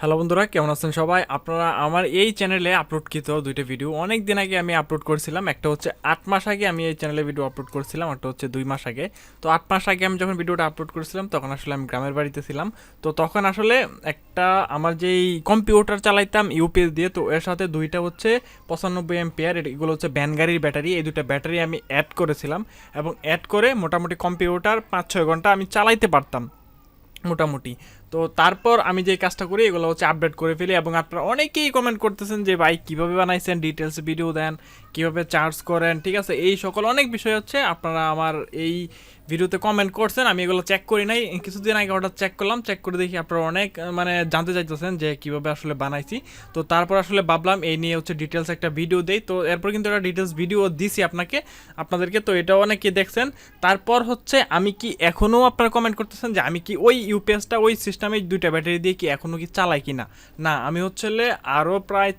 Hello বন্ধুরা, কেমন আছেন সবাই? আপনারা আমার এই চ্যানেলে আপলোডকৃত দুইটা ভিডিও অনেক দিন আগে আমি আপলোড করেছিলাম। একটা হচ্ছে 8 মাস আগে আমি এই চ্যানেলে ভিডিও আপলোড করেছিলাম, একটা হচ্ছে 2 মাস আগে। তো 8 মাস আগে আমি যখন ভিডিওটা আপলোড করেছিলাম তখন আসলে আমি গ্রামের বাড়িতে ছিলাম। তো তখন আসলে একটা আমার যেই কম্পিউটার চালাইতাম ইউপিএস দিয়ে, তো এর সাথে দুইটা হচ্ছে 95 এম্পিয়ার, এগুলো হচ্ছে ভ্যান গাড়ির ব্যাটারি, এই দুটো ব্যাটারি আমি অ্যাড করেছিলাম। এবং অ্যাড করে মোটামুটি কম্পিউটার 5-6 ঘন্টা আমি চালাইতে পারতাম মোটামুটি। তো তারপর আমি যে কাজটা করি এগুলো হচ্ছে আপডেট করে ফেলি, এবং আপনারা অনেকেই কমেন্ট করতেছেন যে ভাই কীভাবে বানাইছেন, ডিটেলস ভিডিও দেন, কীভাবে চার্জ করেন, ঠিক আছে, এই সকল অনেক বিষয় হচ্ছে আপনারা আমার এই ভিডিওতে কমেন্ট করছেন। আমি এগুলো চেক করি নাই, কিছুদিন আগে হঠাৎ চেক করলাম, চেক করে দেখি আপনারা অনেক মানে জানতে চাইতেছেন যে কীভাবে আসলে বানাইছি। তো তারপর আসলে ভাবলাম এই নিয়ে হচ্ছে ডিটেলস একটা ভিডিও দেই। তো এরপর কিন্তু একটা ডিটেলস ভিডিও দিছি আপনাদেরকে, তো এটাও অনেকে দেখছেন। তারপর হচ্ছে আমি কি এখনও আপনারা কমেন্ট করতেছেন যে আমি কি ওই ইউপিএসটা ওই সিস্টেমে দুইটা ব্যাটারি দিয়ে কি এখনও কি চালাই কি না। না, আমি হচ্ছে আরও প্রায়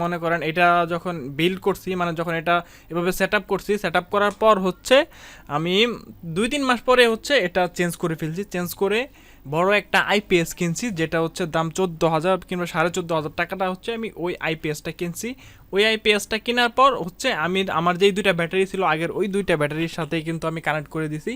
মনে করেন এটা যখন বিল্ড করছি, মানে যখন এটা এভাবে সেট আপ করছি, সেট আপ করার পর হচ্ছে আমি 2-3 মাস পরে হচ্ছে এটা চেঞ্জ করে ফেলছি। চেঞ্জ করে বড় একটা আইপিএস কিনছি, যেটা হচ্ছে দাম 14,000 কিংবা 14,500 টাকাটা হচ্ছে আমি ওই আইপিএসটা কিনছি। ওই আইপিএসটা কেনার পর হচ্ছে আমি আমার যেই দুইটা ব্যাটারি ছিল আগের, ওই দুইটা ব্যাটারির সাথে কিন্তু আমি কানেক্ট করে দিছি।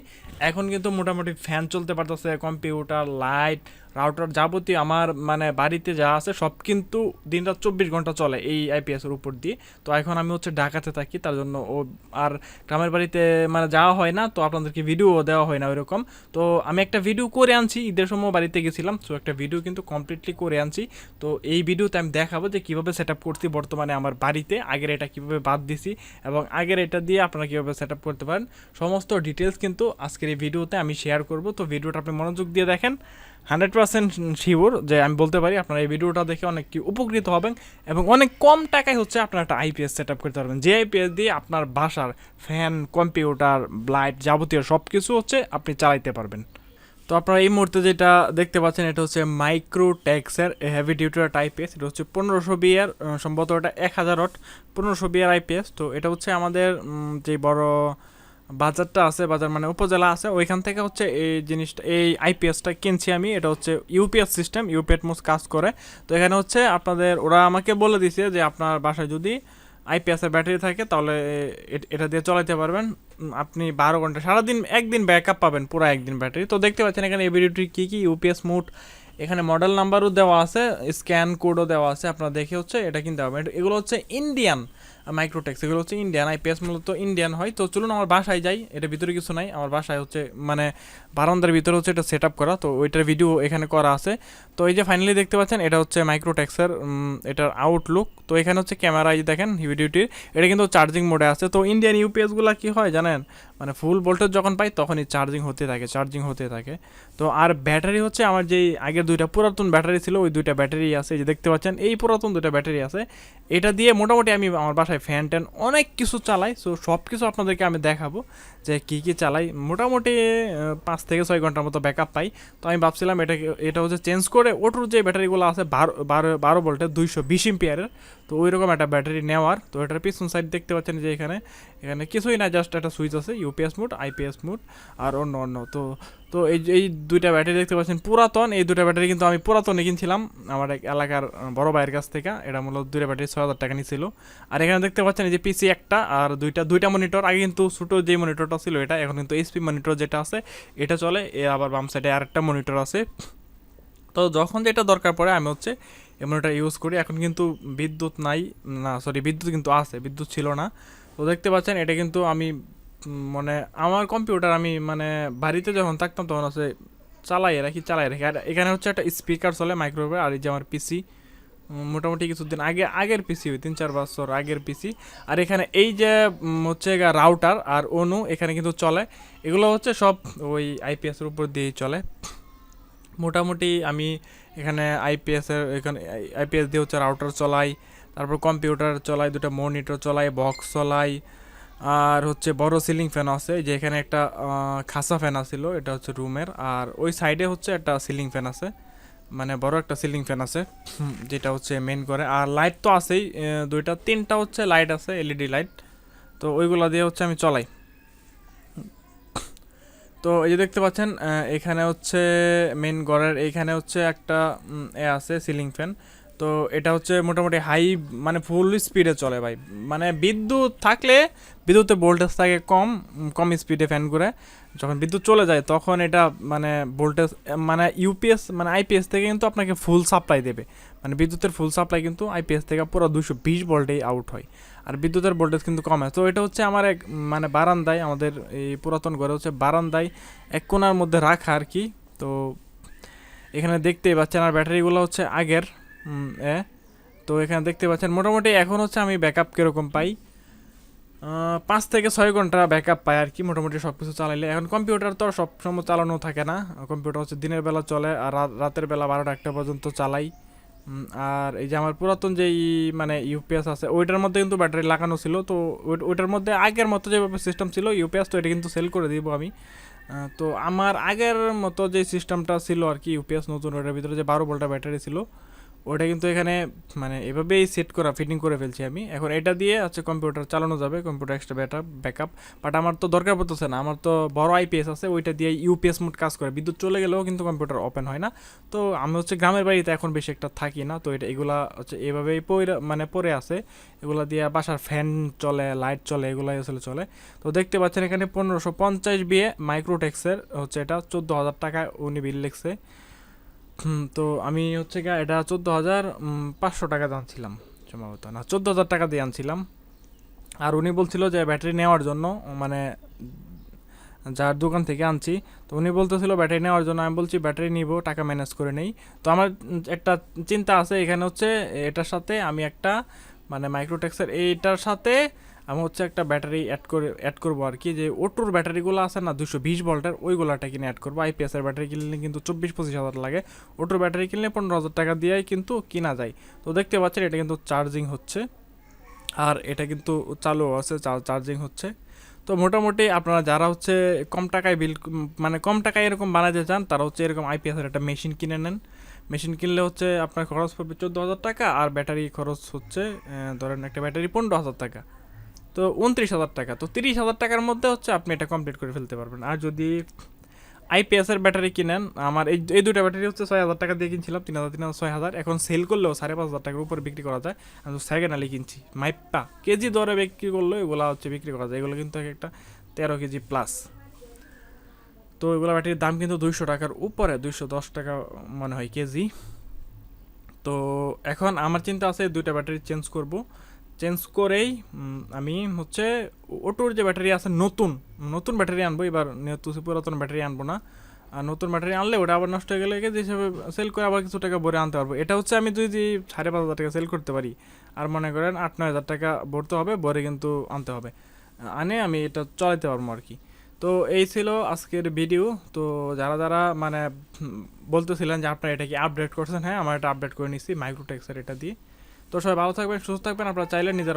এখন কিন্তু মোটামুটি ফ্যান চলতে পারতেছে, কম্পিউটার, লাইট, রাউটার, যাবতীয় আমার মানে বাড়িতে যা আছে সব কিন্তু দিনরাত 24 ঘন্টা চলে এই আইপিএসের উপর দিয়ে। তো এখন আমি হচ্ছে ঢাকাতে থাকি, তার জন্য ও আর গ্রামের বাড়িতে মানে যাওয়া হয় না, তো আপনাদেরকে ভিডিও দেওয়া হয় না ওইরকম। তো আমি একটা ভিডিও করে আনছি, ঈদের সময় বাড়িতে গেছিলাম, তো একটা ভিডিও কিন্তু কমপ্লিটলি করে আনছি। তো এই ভিডিওতে আমি দেখাবো যে কীভাবে সেট আপ করছি বর্তমানে আমার বাড়িতে, আগের এটা কীভাবে বাদ দিছি এবং আগের এটা দিয়ে আপনারা কীভাবে সেট আপ করতে পারেন, সমস্ত ডিটেলস কিন্তু আজকের এই ভিডিওতে আমি শেয়ার করব। তো ভিডিওটা আপনি মনোযোগ দিয়ে দেখেন, 100% শিওর যে আমি বলতে পারি আপনারা এই ভিডিওটা দেখে অনেক কি উপকৃত হবেন এবং অনেক কম টাকায় হচ্ছে আপনারা একটা আইপিএস সেট আপ করতে পারবেন, যে আইপিএস দিয়ে আপনার বাসার ফ্যান, কম্পিউটার, লাইট, যাবতীয় সব কিছু হচ্ছে আপনি চালাইতে পারবেন। তো আপনারা এই মুহূর্তে যেটা দেখতে পাচ্ছেন এটা হচ্ছে মাইক্রোটেক্সের হেভি ডিউটার আইপিএস। এটা হচ্ছে 1500 বিয়ার, সম্ভবত এটা 1000 ওয়াট 1500 বিয়ার আইপিএস। তো এটা হচ্ছে আমাদের যে বড় বাজারটা আছে, বাজার মানে উপজেলা আছে, ওইখান থেকে হচ্ছে এই জিনিসটা, এই আইপিএসটা কিনছি আমি। এটা হচ্ছে ইউপিএস সিস্টেম, ইউপিএস কাজ করে। তো এখানে হচ্ছে আপনাদের ওরা আমাকে বলে দিছে যে আপনার বাসায় যদি আইপিএসের ব্যাটারি থাকে তাহলে এটা দিয়ে চালাতে পারবেন আপনি 12 ঘন্টা, সারাদিন, একদিন ব্যাকআপ পাবেন, পুরো একদিন ব্যাটারি। তো দেখতে পাচ্ছেন এখানে এবিলিটি কী কী, ইউপিএস মোড, এখানে মডেল নাম্বারও দেওয়া আছে, স্ক্যান কোডও দেওয়া আছে, আপনারা দেখে হচ্ছে এটা কিনতে পারবেন। এগুলো হচ্ছে ইন্ডিয়ান মাইক্রোটেক্স, এগুলো হচ্ছে ইন্ডিয়ান আইপিএস, মূলত ইন্ডিয়ান হয়। তো চলুন আমার বাসায় যাই, এটা ভিতরে কিছু নাই, আমার বাসায় হচ্ছে মানে বারান্দার ভিতরে হচ্ছে এটা সেট আপ করা, তো ওইটার ভিডিও এখানে করা আছে। তো এই যে ফাইনালি দেখতে পাচ্ছেন এটা হচ্ছে মাইক্রোটেক্সের এটার আউটলুক। তো এখানে হচ্ছে ক্যামেরা, এই দেখেন ভিডিওটির, এটা কিন্তু চার্জিং মোডে আছে। তো ইন্ডিয়ান ইউপিএসগুলো কী হয় জানেন, মানে ফুল ভোল্টেজ যখন পাই তখনই চার্জিং হতে থাকে। তো আর ব্যাটারি হচ্ছে আমার যেই আগের দুইটা পুরাতন ব্যাটারি ছিল, ওই দুইটা ব্যাটারি আছে, যে দেখতে পাচ্ছেন এই পুরাতন দুইটা ব্যাটারি আছে। এটা দিয়ে মোটামুটি আমি আমার বাসায় ফ্যান ট্যান অনেক কিছু চালাই। সো সব কিছু আপনাদেরকে আমি দেখাবো যে কী কী চালাই। মোটামুটি 5 থেকে 6 ঘন্টার মতো ব্যাকআপ পাই। তো আমি ভাবছিলাম এটা হচ্ছে চেঞ্জ করে ওটোর যে ব্যাটারিগুলো আছে 12 ভোল্টের 220 এম্পিয়ারের, তো ওই রকম একটা ব্যাটারি নেওয়ার। তো এটার পিছন সাইড দেখতে পাচ্ছেন যে এখানে কিছুই না, জাস্ট একটা সুইচ আছে, ইউপিএস মোড, আইপিএস মোড আর অন্য। তো তো এই দুইটা ব্যাটারি দেখতে পাচ্ছেন পুরাতন, এই দুইটা ব্যাটারি কিন্তু আমি পুরাতনে কিনছিলাম আমার এক এলাকার বড় ভাইয়ের কাছ থেকে। এটা মূলত দুইটা ব্যাটারি 6,000 টাকা নিয়েছিল। আর এখানে দেখতে পাচ্ছেন এই যে পিসি একটা আর দুইটা মনিটর। আগে কিন্তু ছোটো যে মনিটরটা ছিল এটা, এখন কিন্তু এইচপি মনিটর যেটা আছে এটা চলে। আবার বাম সাইডে আরেকটা মনিটর আছে। তো যখন যেটা দরকার পড়ে আমি হচ্ছে এই মনিটর ইউজ করি। এখন কিন্তু বিদ্যুৎ নাই, না সরি, বিদ্যুৎ কিন্তু আছে, বিদ্যুৎ ছিল না। তো দেখতে পাচ্ছেন এটা কিন্তু আমি মানে আমার কম্পিউটার আমি মানে বাড়িতে যখন থাকতাম তখন হচ্ছে চালাই রাখি। আর এখানে হচ্ছে একটা স্পিকার চলে মাইক্রোওয়েভ। আর এই যে আমার পিসি, মোটামুটি কিছুদিন আগের পিসি, 3-4 বছর আগের পিসি। আর এখানে এই যে হচ্ছে রাউটার আর অনু এখানে কিন্তু চলে, এগুলো হচ্ছে সব ওই আইপিএসের উপর দিয়েই চলে। মোটামুটি আমি এখানে আইপিএস দিয়ে হচ্ছে রাউটার চলাই, তারপর কম্পিউটার চলাই, দুটো মনিটর চলাই, বক্স চলাই, আর হচ্ছে বড় সিলিং ফ্যান আছে, যে এখানে একটা খাসা ফ্যান আছিল, এটা হচ্ছে রুমের। আর ওই সাইডে হচ্ছে একটা সিলিং ফ্যান আছে, মানে বড় একটা সিলিং ফ্যান আছে, যেটা হচ্ছে মেন করে। আর লাইট তো আছেই, 2-3টা হচ্ছে লাইট আছে, এলইডি লাইট। তো ওইগুলো দিয়ে হচ্ছে আমি চলাই। তো এই যে দেখতে পাচ্ছেন এখানে হচ্ছে মেন ঘরের এইখানে হচ্ছে একটা আছে সিলিং ফ্যান। তো এটা হচ্ছে মোটামুটি হাই মানে ফুল স্পিডে চলে ভাই। মানে বিদ্যুৎ থাকলে বিদ্যুতের ভোল্টেজ থাকে কম কম স্পিডে ফ্যান ঘুরে। যখন বিদ্যুৎ চলে যায় তখন এটা মানে ভোল্টেজ মানে ইউপিএস মানে আইপিএস থেকে কিন্তু আপনাকে ফুল সাপ্লাই দেবে। মানে বিদ্যুতের ফুল সাপ্লাই কিন্তু আইপিএস থেকে পুরো 220 ভোল্টেই আউট হয়। আর বিদ্যুতের ভোল্টেজ কিন্তু কম হয়। তো এটা হচ্ছে আমার এক মানে বারান্দায়, আমাদের এই পুরাতন ঘরে হচ্ছে বারান্দায় এক কোণার মধ্যে রাখা আর কি। তো এখানে দেখতেই পাচ্ছেন, আর ব্যাটারিগুলো হচ্ছে আগের এ। তো এখানে দেখতে পাচ্ছেন মোটামুটি এখন হচ্ছে আমি ব্যাকআপ কীরকম পাই, 5 থেকে 6 ঘন্টা ব্যাকআপ পাই আর কি মোটামুটি সব কিছু চালাইলে। এখন কম্পিউটার তো সব সময় চালানো থাকে না, কম্পিউটার হচ্ছে দিনের বেলা চলে আর রাতের বেলা 12টা 1টা পর্যন্ত চালাই। আর এই যে আমার পুরাতন যেই মানে ইউপিএস আছে ওইটার মধ্যে কিন্তু ব্যাটারি লাগানো ছিল। তো ওইটার মধ্যে আগের মতো যেভাবে সিস্টেম ছিল ইউপিএস, তো এটা কিন্তু সেল করে দিব আমি। তো আমার আগের মতো যে সিস্টেমটা ছিল আর কি ইউপিএস নতুন, ওটার ভিতরে যে 12 ভোল্টের ব্যাটারি ছিল ওটা কিন্তু এখানে মানে এভাবেই সেট করা ফিটিং করে ফেলছি আমি। এখন এটা দিয়ে হচ্ছে কম্পিউটার চালানো যাবে, কম্পিউটার এক্সট্রা ব্যাকআপ। বাট আমার তো দরকার পড়তেছে না, আমার তো বড় আইপিএস আছে, ওইটা দিয়ে ইউপিএস মোড কাজ করে, বিদ্যুৎ চলে গেলেও কিন্তু কম্পিউটার ওপেন হয় না। তো আমি হচ্ছে গ্রামের বাড়িতে এখন বেশি একটা থাকি না, তো এটা এগুলা হচ্ছে এভাবেই মানে পরে আছে। এগুলা দিয়ে বাসার ফ্যান চলে, লাইট চলে, এগুলাই আসলে চলে। তো দেখতে পাচ্ছেন এখানে 1550 বিয়ে মাইক্রোটেক্সের হচ্ছে এটা 14,000 টাকা উনি বিল লিখছে। তো আমি হচ্ছে গিয়ে এটা 14,500 টাকা দিয়ে আনছিলাম, সম্ভবত না 14,000 টাকা দিয়ে আনছিলাম। আর উনি বলছিল যে ব্যাটারি নেওয়ার জন্য, মানে যার দোকান থেকে আনছি, তো উনি বলতেছিল ব্যাটারি নেওয়ার জন্য। আমি বলছি ব্যাটারি নিব, টাকা ম্যানেজ করে নেই। তো আমার একটা চিন্তা আছে এখানে হচ্ছে এটার সাথে আমি একটা মানে মাইক্রোটেক্সের এইটার সাথে আমি হচ্ছে একটা ব্যাটারি অ্যাড করবো আর কি। যে ওটোর ব্যাটারিগুলো আছে না 220 ভোল্টের, ওইগুলোটা কিনে অ্যাড করবো। আইপিএসের ব্যাটারি কিনলে কিন্তু 24-25 হাজার লাগে, ওটোর ব্যাটারি কিনলে 15,000 টাকা দিয়েই কিন্তু কিনা যায়। তো দেখতে পাচ্ছেন এটা কিন্তু চার্জিং হচ্ছে, আর এটা কিন্তু চালু আছে, চার্জিং হচ্ছে। তো মোটামুটি আপনারা যারা হচ্ছে কম টাকায় মানে কম টাকায় এরকম বানাতে চান, তারা হচ্ছে এরকম আইপিএসের একটা মেশিন কিনে নেন। মেশিন কিনলে হচ্ছে আপনার খরচ পড়বে 14,000 টাকা, আর ব্যাটারি খরচ হচ্ছে ধরেন একটা ব্যাটারি 15,000 টাকা, তো 29,000 টাকা। তো 30,000 টাকার মধ্যে হচ্ছে আপনি এটা কমপ্লিট করে ফেলতে পারবেন। আর যদি আইপিএসের ব্যাটারি কিনেন, আমার এই দুইটা ব্যাটারি হচ্ছে 6,000 টাকা দিয়ে কিনছিলাম, 3,000 3,000 6,000, এখন সেল করলেও 5,500 টাকার উপরে বিক্রি করা যায়। আমি সেকেন্ড আলি কিনছি, মাইপা কেজি দরে বিক্রি করলেও এগুলো হচ্ছে বিক্রি করা যায়। এগুলো কিন্তু একটা 13 কেজি প্লাস। তো এগুলো ব্যাটারির দাম কিন্তু 200 টাকার উপরে, 210 টাকা মনে হয় কেজি। তো এখন আমার চিন্তা আছে দুইটা ব্যাটারি চেঞ্জ করব, চেঞ্জ করেই আমি হচ্ছে ওটোর যে ব্যাটারি আছে নতুন নতুন ব্যাটারি আনবো এবার, পুরাতন ব্যাটারি আনবো না। আর নতুন ব্যাটারি আনলে ওটা আবার নষ্ট হয়ে গেলে যে হিসাবে সেল করে আবার কিছু টাকা ভরে আনতে পারবো। এটা হচ্ছে আমি যদি 5,500 টাকা সেল করতে পারি, আর মনে করেন 8-9 হাজার টাকা ভরতে হবে, ভরে কিন্তু আনতে হবে, আনে আমি এটা চালাতে পারবো আর কি। তো এই ছিল আজকের ভিডিও। তো যারা যারা মানে বলতেছিলেন যে আপনারা এটা কি আপডেট করছেন, হ্যাঁ আমার এটা আপডেট করে নিচ্ছি মাইক্রোটেক্সের এটা দিয়ে। তো সবাই ভালো থাকবেন, সুস্থ থাকবেন। আপনারা চাইলে নিজেরা